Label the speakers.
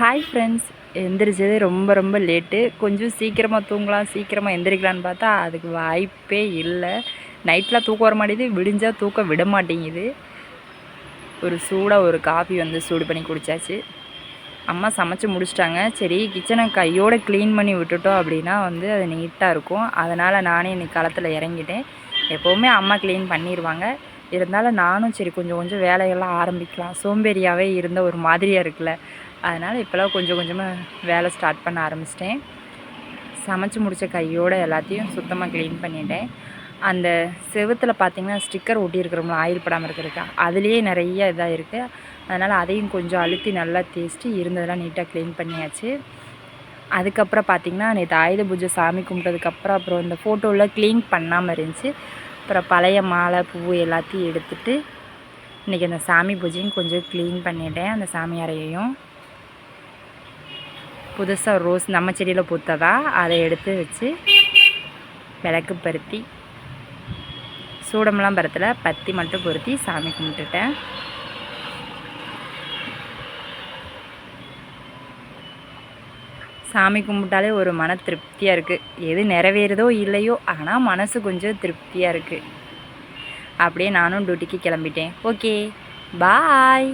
Speaker 1: Hi friends, எந்திரிச்சது ரொம்ப ரொம்ப late. கொஞ்சம் சீக்கிரமாக தூங்கலாம், சீக்கிரமாக எந்திரிக்கலான்னு பார்த்தா அதுக்கு வாய்ப்பே இல்லை. நைட்டில் தூக்கம் வர மாட்டேங்குது, விடிஞ்சால் தூக்கம் விட மாட்டேங்குது. ஒரு சூடாக ஒரு காஃபி சூடு பண்ணி குடித்தாச்சு. அம்மா சமைச்சு முடிச்சிட்டாங்க. சரி, கிச்சனை கையோடு க்ளீன் பண்ணி விட்டுட்டோம் அப்படின்னா அது நீட்டாக இருக்கும். அதனால் நானே இன்றைக்கி களத்தில் இறங்கிட்டேன். எப்போவுமே அம்மா க்ளீன் பண்ணிடுவாங்க. இருந்தாலும் நானும் சரி கொஞ்சம் கொஞ்சம் வேலையெல்லாம் ஆரம்பிக்கலாம். சோம்பேறியாகவே இருந்த ஒரு மாதிரியாக இருக்குல்ல, அதனால் இப்போலாம் கொஞ்சம் கொஞ்சமாக வேலை ஸ்டார்ட் பண்ண ஆரம்பிச்சிட்டேன். சமைச்சு முடித்த கையோடு எல்லாத்தையும் சுத்தமாக க்ளீன் பண்ணிட்டேன். அந்த செவுத்தில் பார்த்திங்கன்னா ஸ்டிக்கர் ஒட்டியிருக்கிறோம்ல, ஆயில் படாமல் இருக்கிறதுக்கா, அதுலேயே நிறைய இதாக இருக்குது. அதனால் அதையும் கொஞ்சம் அழுத்தி நல்லா தேய்ச்சிட்டு இருந்ததெல்லாம் நீட்டாக க்ளீன் பண்ணியாச்சு. அதுக்கப்புறம் பார்த்திங்கன்னா நேற்று ஆயுத பூஜை சாமி கும்பிட்டதுக்கப்புறம் அப்புறம் இந்த ஃபோட்டோவில் க்ளீன் பண்ணாமல் இருந்துச்சு. அப்புறம் பழைய மாலை பூ எல்லாத்தையும் எடுத்துகிட்டு இன்றைக்கி அந்த சாமி பூஜையும் கொஞ்சம் க்ளீன் பண்ணிட்டேன். அந்த சாமி அறையையும் புதுசாக ரோஸ் நம்ம செடியில் பூத்ததா அதை எடுத்து வச்சு விளக்கு பருத்தி, சூடமெல்லாம் பருத்தில் பத்தி மட்டும் பொருத்தி சாமி கும்பிட்டுட்டேன். சாமி கும்பிட்டாலே ஒரு மன திருப்தியாக இருக்குது. எது நிறைவேறுதோ இல்லையோ, ஆனால் மனசு கொஞ்சம் திருப்தியாக இருக்குது. அப்படியே நானும் டியூட்டிக்கு கிளம்பிட்டேன். ஓகே, பாய்.